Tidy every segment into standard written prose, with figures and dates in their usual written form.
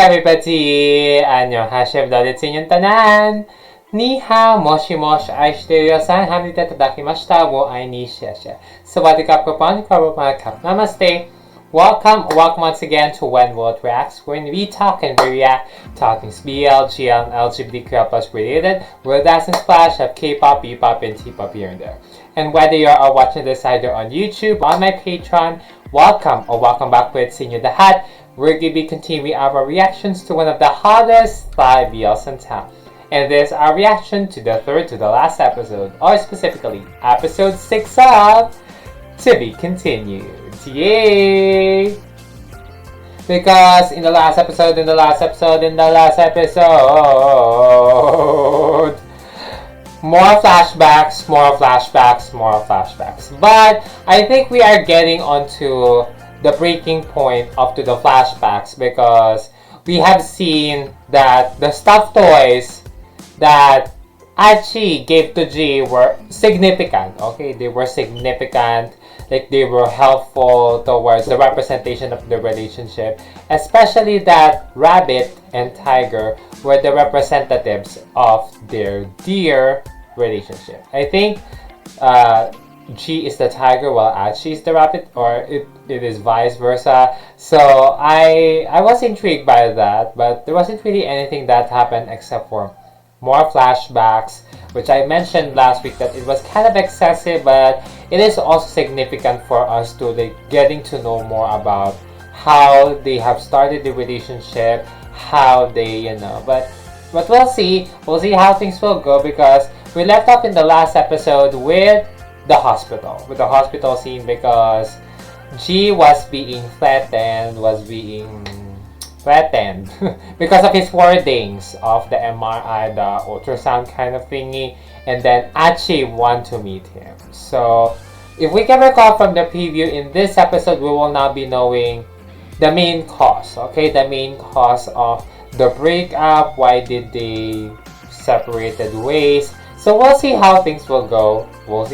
everybody! 안녕하세요. Dalitsinyon tanan! Ni hao, moshi moshi, aishiteyo-san, hamnite tadakimashita, wo ai ni sheshe. Sawadee-ka, kapon, kap, namaste. Welcome once again to When World Reacts, when we talk and we react, talking BL, GL, and LGBTQ plus related, with a splash of K-pop, B-pop, and T-pop here and there. And whether you are watching this either on YouTube, on my Patreon, welcome back with Senior the Hat. We're going to be continuing our reactions to one of the hottest 5 BLs in town. And this is our reaction to the third to the last episode, or specifically, episode 6 of To Be Continued. Yay! Because in the last episode, more flashbacks. But I think we are getting onto the breaking point up to the flashbacks because we have seen that the stuffed toys that Achi gave to G were significant. Okay, they were significant. Like they were helpful towards the representation of the relationship, especially that Rabbit and Tiger were the representatives of their dear relationship. I think G is the tiger while Achi is the rabbit, or it is vice versa. So I was intrigued by that, but there wasn't really anything that happened except for more flashbacks, which I mentioned last week that it was kind of excessive, but it is also significant for us to getting to know more about how they have started the relationship, how they, but we'll see how things will go, because we left off in the last episode with the hospital scene, because G was being threatened because of his wordings of the MRI, the ultrasound kind of thingy, and then Achi want to meet him. So if we can recall from the preview, in this episode we will now be knowing the main cause, okay, the main cause of the breakup. Why did they separated ways? So we'll see how things will go. In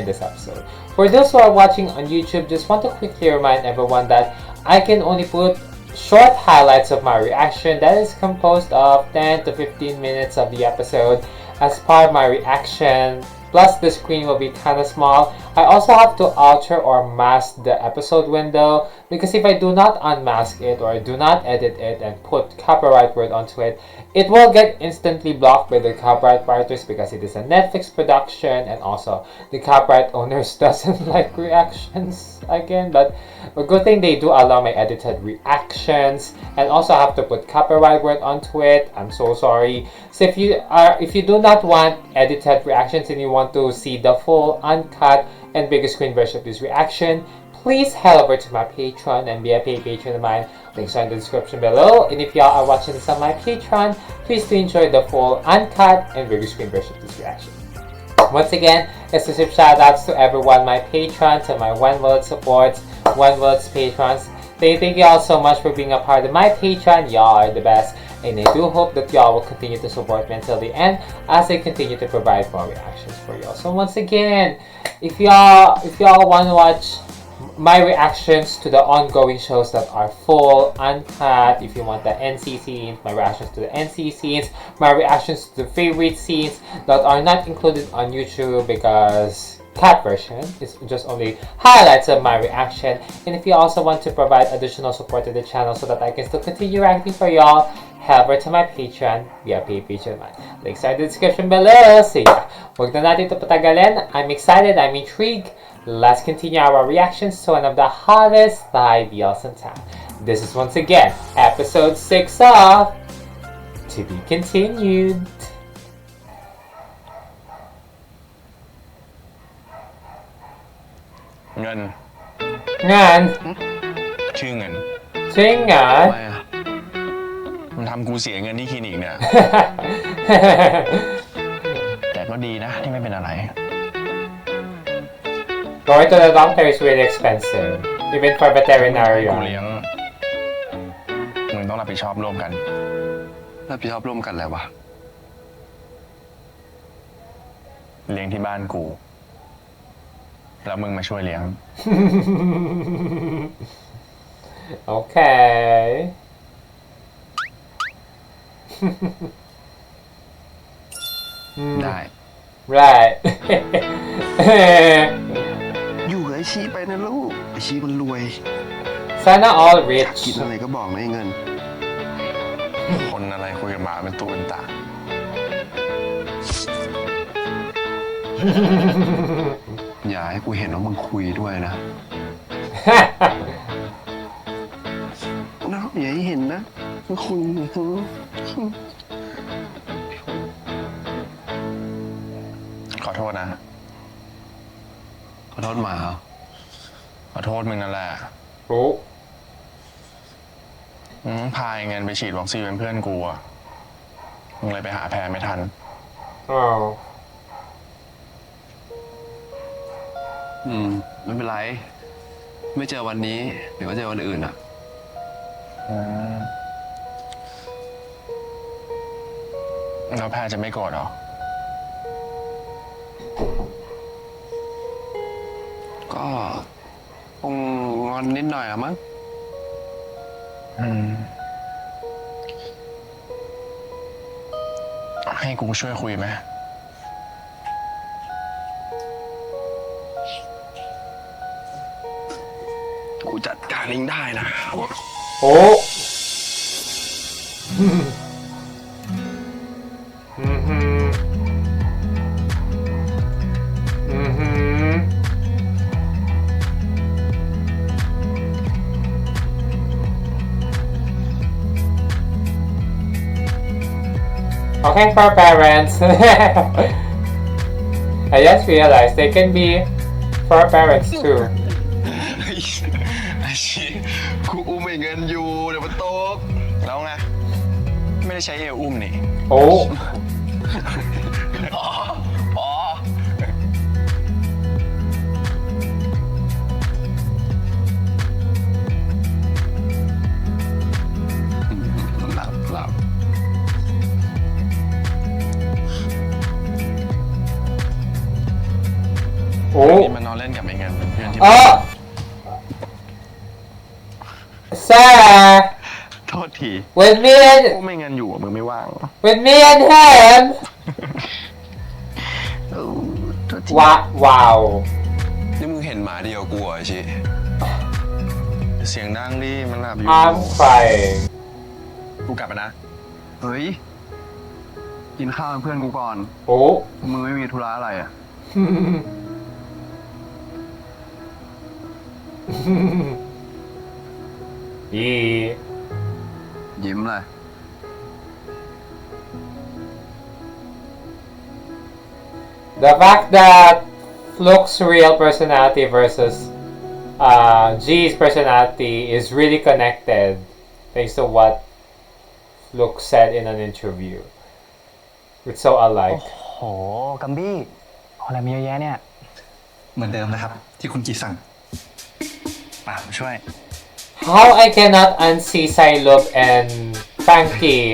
this episode. For those who are watching on YouTube, just want to quickly remind everyone that I can only put short highlights of my reaction that is composed of 10 to 15 minutes of the episode as part of my reaction. Plus the screen will be kind of small. I also have to alter or mask the episode window, because if I do not unmask it or I do not edit it and put copyright word onto it, it will get instantly blocked by the copyright writers because it is a Netflix production, and also the copyright owners doesn't like reactions again. But a good thing they do allow my edited reactions, and also have to put copyright word onto it. I'm so sorry. So if you do not want edited reactions and you want to see the full uncut and bigger screen version of this reaction, please head over to my Patreon and be a paid patron of mine. Links are in the description below. And if y'all are watching this on my Patreon, please do enjoy the full uncut and bigger screen version of this reaction. Once again, exclusive shoutouts to everyone, my patrons and my One World supports, One World's patrons. Thank you all so much for being a part of my Patreon. Y'all are the best. And I do hope that y'all will continue to support me until the end as I continue to provide more reactions for y'all. So once again, if y'all want to watch my reactions to the ongoing shows that are full, uncut, if you want the NC scenes, my reactions to the NC scenes, my reactions to the favorite scenes that are not included on YouTube because cut version is just only highlights of my reaction. And if you also want to provide additional support to the channel so that I can still continue reacting for y'all, head over to my Patreon via Patreon. Links are in the description below. So yeah, wag na natin ito patagalin. I'm excited, I'm intrigued. Let's continue our reactions to one of the hottest 5 BLs in town. This is once again episode 6 of To Be Continued. Ngân ชื่อเงิน ทำไม มันทำกูเสียเงินที่คลินิกเนี่ย แต่ก็ดีนะที่ไม่เป็นอะไร Going to the doctor is really expensive, even for กู veterinarian. เลี้ยงมึงต้องรับผิดชอบร่วมกัน รับผิดชอบร่วมกันอะไรวะ เลี้ยงที่บ้านกู แล้วมึงมาช่วยเลี้ยง Okay. ได้ right อยู่กับไอชีไปนะลูกไอชีมันรวย Sana all กิ rich นอะไรก็บอกนะไอ้เงิน คนอะไรคุยกับหมาเป็นตัวเป็นตา อย่าให้กูเห็นว่ามึงคุยด้วยนะนะอย่าให้เห็นนะว่าคุย ขอโทษนะ ขอโทษหมาเหรอ ขอโทษมึงนั่นแหละ รู้ พายเงินไปฉีดวัคซีนเป็นเพื่อนกูอะมึงเลยไปหาแพรไม่ทัน อ๋อ ไม่เป็นไร ไม่เจอวันนี้เดี๋ยวก็เจอวันอื่นอ่ะ แล้วแพรจะไม่โกรธหรอ ก็คงงอนนิดหน่อยอะมั้ง ให้กูช่วยคุยไหม กูจัดการเองได้นะ โอ้Okay, for parents. I just realized they can be for parents too. ไอชีกูอุ้มไอ้เงินอยู่เดี๋ยวมันตก แล้วไง ไม่ได้ใช้เอวอุ้มนี่ Oh. หลับ Oh. นี่มันนอนเล่นกับไอ้เงินเป็นเพื่อนที่ Oh. Sarah. โทษที With me กูไม่เงินอยู่อะมึงไม่ว่าง with me and him. ว้าว นี่มึงเห็นหมาเดียวกูเหรอไอชี เสียงดังดิมันหลับอยู่ I'm crying. กูกลับไปนะ เฮ้ย กินข้าวเป็นเพื่อนกูก่อน Oh. มึงไม่มีธุระอะไรอ่ะ Yeah. ยิ้มเลย The fact that Fluke's real personality versus G's personality is really connected thanks to what Fluke said in an interview. It's so โอ้ alike. โห กัมบี้เอาอะไรมาเยอะแยะเนี่ย เหมือนเดิมนะครับ ที่คุณจีสั่งป่ามาช่วย How I cannot unsee Psylocke and Frankie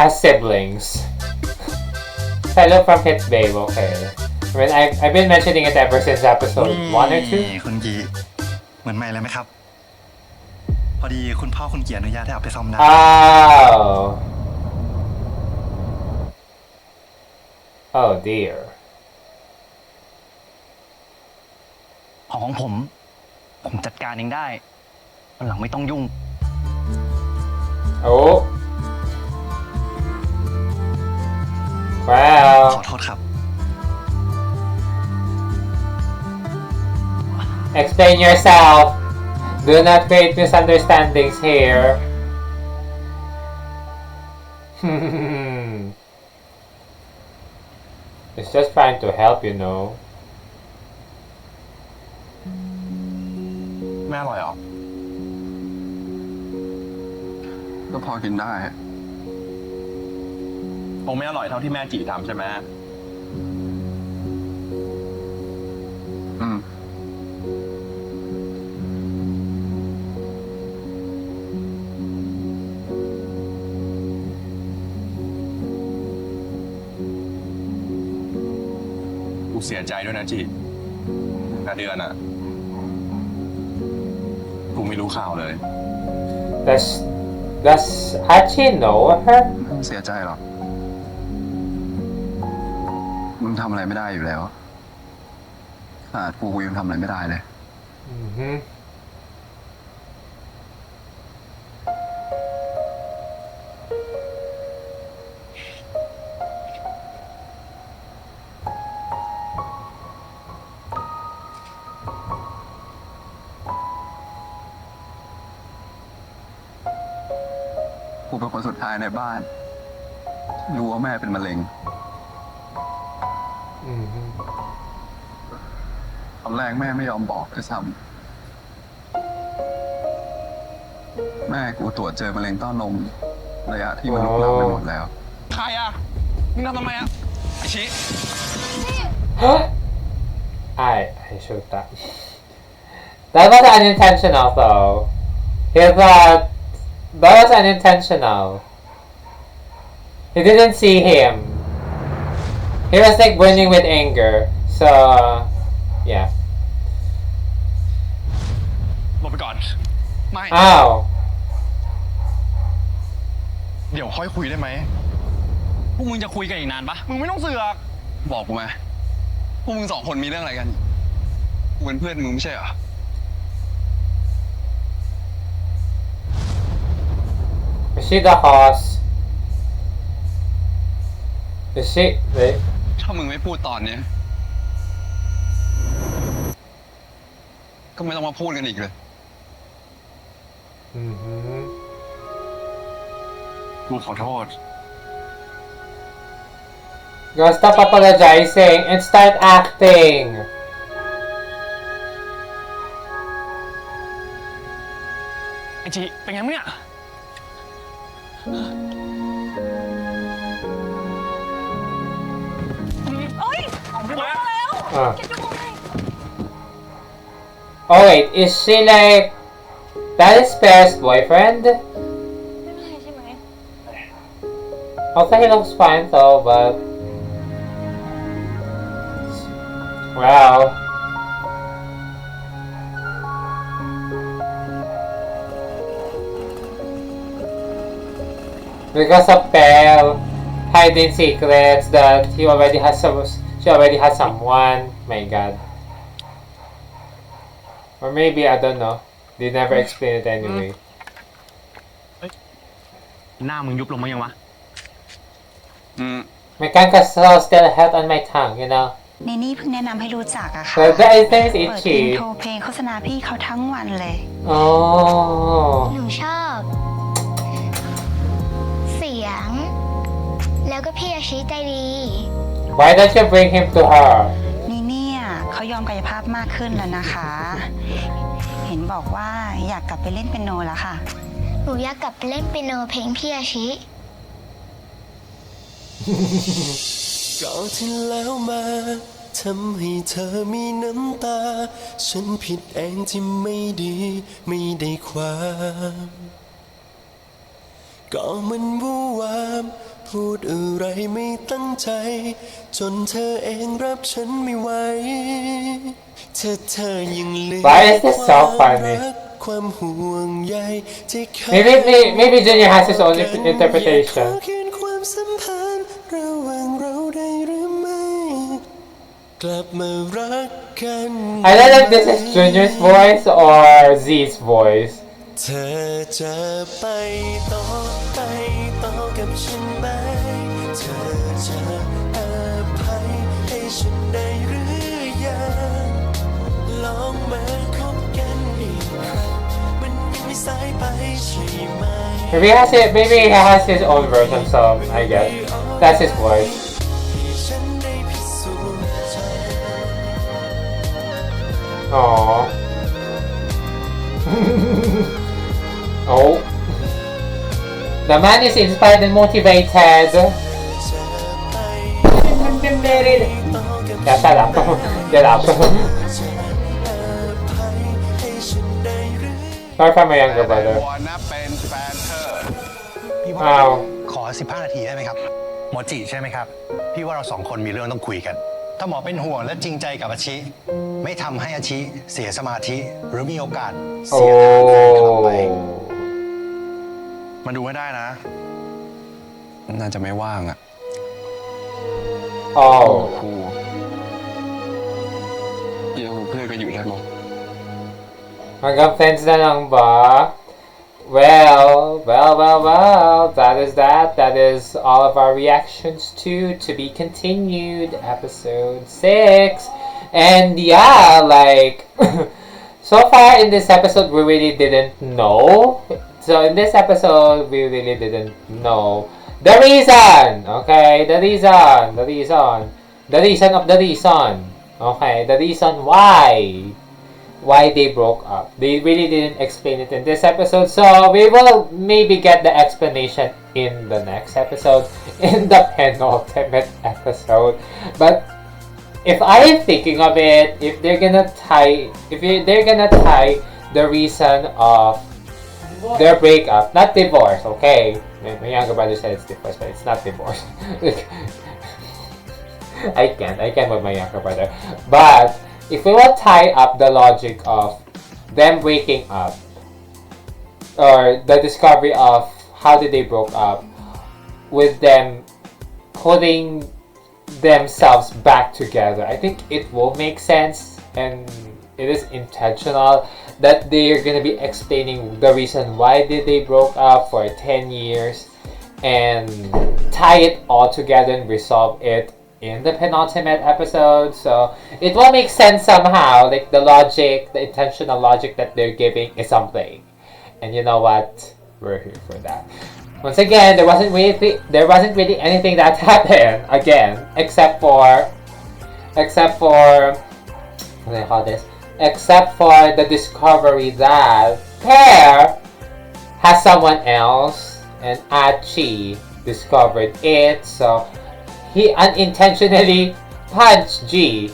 as siblings. Psylocke from Hit Babe, okay. I mean, I've been mentioning it ever since episode 1 or 2. นี่คุณกีเหมือนใหม่เลยไหมครับ พอดีคุณพ่อคุณกีอนุญาตให้เอาไปซ่อมได้ Oh. Oh dear. ของผมจัดการเองได้วันหลังไม่ต้องยุ่ง Oh. Well. ขอโทษครับ Explain yourself. Do not create misunderstandings here. It's just trying to help, you know. ไม่อร่อยหรอ ก็พอกินได้ คงไม่อร่อยเท่าที่แม่จีทำใช่ไหม อืม กูเสียใจด้วยนะจีแต่เดือนอ่ะ กูไม่รู้ข่าวเลย That's Does Hachi know her? ไม่ต้องเสียใจหรอกมึงทำอะไรไม่ได้อยู่แล้วขาดกูยังทำอะไรไม่ได้เลย Mm-hmm. กูเป็นคนสุดท้ายในบ้านรู้ว่าแม่เป็นมะเร็ง Mm-hmm. ตอนแรกแม่ไม่ยอมบอกด้วยซ้ำแม่กูตรวจเจอมะเร็งเต้านมระยะที่มันลุกลามไปหมดแล้ว ใครอ่ะ มึงทำทำไมอ่ะ ไอชิ I shoot that. That was unintentional though. He thought that was unintentional. He didn't see him. He was like burning with anger. So yeah. หลบไปก่อน ไม่ Ow. เดี๋ยวค่อยคุยได้ไหม พวกมึงจะคุยกันอีกนานปะมึงไม่ต้องเสือก บอกกูมาพวกมึงสองคนมีเรื่องอะไรกันกูเป็นเพื่อนมึงไม่ใช่เหรอ Is she the horse? Is she? Wait. ถ้ามึงไม่พูดตอนเนี้ยก็ไม่ต้องมาพูดกันอีกเลย Mm-hmm. กูขอโทษ Go stop apologizing and start acting. ไอจิเป็นไงมึงเนี่ย เอ้ยมาแล้ว Ah. เก็บดูให้ Oh wait, is she like that is Pear's boyfriend? ไม่เป็นไรใช่ไหม Also he looks fine though, but wow. Because of Pearl hiding secrets that he already has she already has someone. My god. Or maybe I don't know. They never explain it anyway. หน้ามึงยุบลงมายังวะ My canker still held on my tongue, you know. นี่เพิ่งแนะนำให้รู้จักอะค่ะ So that is เปิดอิน itchy. โทรเพลงโฆษณาพี่เขาทั้งวันเลย Oh. หนูชอบ เสียง แล้วก็พี่อาชิใจดี Why don't you bring him to her? นี่เนี่ยเขายอมกายภาพมากขึ้นแล้วนะคะ เห็นบอกว่าอยากกลับไปเล่นเปียโนแล้วค่ะ หนูอยากกลับไปเล่นเปียโนเพลงพี่อาชิ ก่อนที่แล้วมาทำให้เธอมีน้ำตา ฉันผิดเองที่ไม่ดีไม่ได้ความ ก็มันวู่วามพูดอะไรไม่ตั้งใจ จนเธอเองรับฉันไม่ไหวเธอยังเหลือ Why is this so funny? ความห่วงใยที่เคย Maybe Junior has his own interpretation. ขอคืนความสัมพันธ์ระหว่างเราได้หรือไม่ กลับมารักกัน I don't know if this is Junior's voice or Z's voice. เธอจะไปต่อกับฉันไหมเธอจะอภัยให้ฉันได้หรือยังลองมาคบกันอีกครั้งมันยังไม่สายไปใช่ไหม Maybe he has his own version, so I guess that's his voice. ให้ฉันได้พิสูจน์ใจ Aww. Oh. The man is inspired and motivated. Yeah, shut up. Get up. Sorry for my younger แต่ brother. วอนนะเป็นแฟนเธอ พี่ว่า อ้าว ขอ 15 นาทีได้ไหมครับ หมอจิใช่ไหมครับ พี่ว่าเราสองคนมีเรื่องต้องคุยกัน ถ้าหมอเป็นห่วงและจริงใจกับอาชิ ไม่ทำให้อาชิเสียสมาธิ หรือมีโอกาสเสียทางการกลับไป Oh. มาดูให้ได้นะ น่าจะไม่ว่างอ่ะ Oh ครูยังเป็นเพื่อนกันอยู่ได้มั้ง hanggang friends na lang ba? Well, that is that. That is all of our reactions to be continued, episode 6. And yeah, like, so far in this episode, we really didn't know. So in this episode, we really didn't know the reason, okay? The reason of the reason, okay? The reason why they broke up. They really didn't explain it in this episode, so we will maybe get the explanation in the next episode, in the penultimate episode. But if I am thinking of it, if they're gonna tie the reason of their breakup, not divorce, okay? My younger brother said it's divorce, but it's not divorce. I can't with my younger brother. But if we will tie up the logic of them breaking up, or the discovery of how did they broke up, with them putting themselves back together, I think it will make sense, and it is intentional that they're gonna be explaining the reason why did they broke up for 10 years and tie it all together and resolve it in the penultimate episode. So it will make sense somehow, like the logic, the intentional logic that they're giving is something. And you know what? We're here for that. Once again, there wasn't really anything that happened again, except for what do I call this? Except for the discovery that Pear has someone else, and Achi discovered it, so he unintentionally punched G,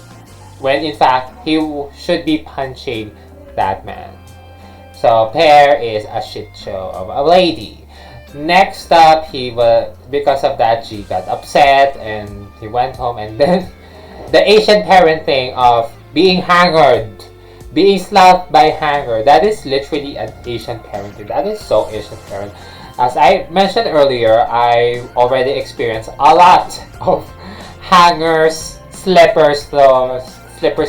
when in fact he should be punching that man. So Pear is a shit show of a lady. Next up, because of that, G got upset and he went home, and then the Asian parent thing of being hangered, being slapped by hanger, that is literally an Asian parenting. That is so Asian parent. As I mentioned earlier, I already experienced a lot of hangers, slippers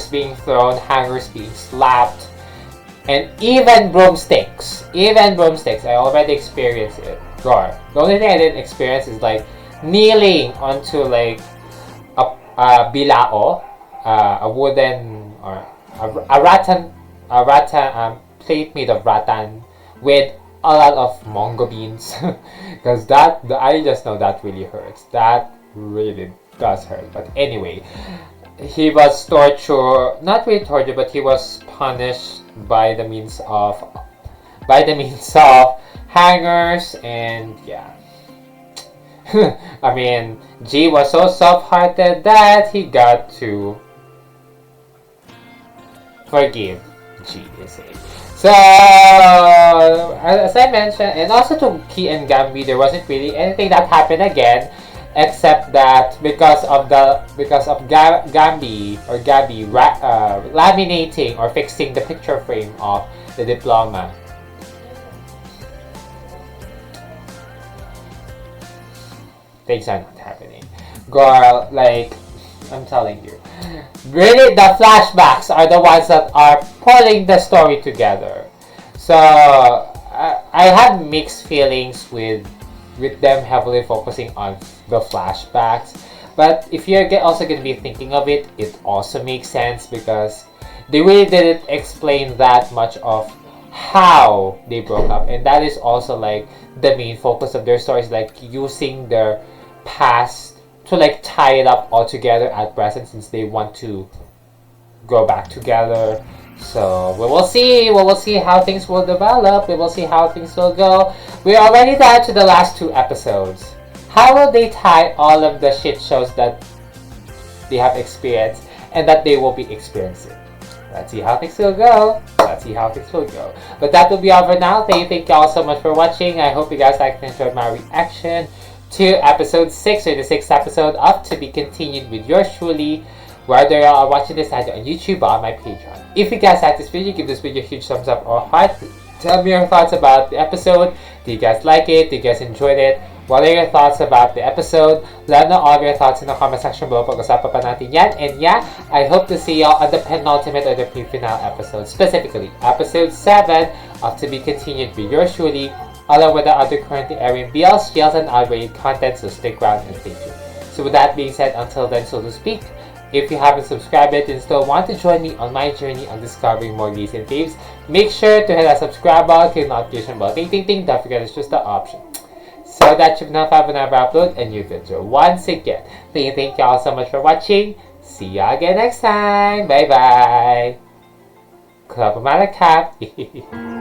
being thrown, hangers being slapped, and even broomsticks. I already experienced it. The only thing I didn't experience is like kneeling onto like a bilao, a wooden or a rattan plate made of rattan with a lot of mongo beans, because I just know that really hurts. That really does hurt. But anyway, he was not really tortured, but he was punished by the means of hangers, and yeah. I mean, G was so soft-hearted that he got to forgive G, you see. So, as I mentioned, and also to Key and Gambi, there wasn't really anything that happened again, except that because of Gambi laminating or fixing the picture frame of the diploma. Things are not happening. Girl, like, I'm telling you. Really, the flashbacks are the ones that are pulling the story together. So, I had mixed feelings with them heavily focusing on the flashbacks. But if you're also going to be thinking of it, it also makes sense because they really didn't explain that much of how they broke up. And that is also like the main focus of their stories, like using their past to like tie it up all together at present, since they want to go back together. So we will see how things will develop. We will see how things will go. We're already down to the last 2 episodes. How will they tie all of the shit shows that they have experienced and that they will be experiencing? Let's see how things will go. But that will be all for now. Thank you all so much for watching. I hope you guys liked and enjoyed my reaction to episode 6, or the 6th episode of To Be Continued with yours truly, whether you are watching this either on YouTube or on my Patreon. If you guys like this video, give this video a huge thumbs up or heart tell me your thoughts about the episode. Do you guys like it? Do you guys enjoyed it? What are your thoughts about the episode? Let me know all of your thoughts in the comment section below. Pag-usapan pa natin yan. And yeah, I hope to see y'all on the penultimate or the pre-finale episode. Specifically, episode 7 of To Be Continued with yours truly, along with the other currently airing BLs, GLs, and R-rated content, so stick around and stay tuned. So with that being said, until then, so to speak, if you haven't subscribed yet and still want to join me on my journey on discovering more recent faves, make sure to hit that subscribe button, click the notification bell, ting ting ting, don't forget it's just the option, so that you'll notified whenever I upload a new video. Once again, thank you all so much for watching. See y'all again next time. Bye bye. Club of Malacap.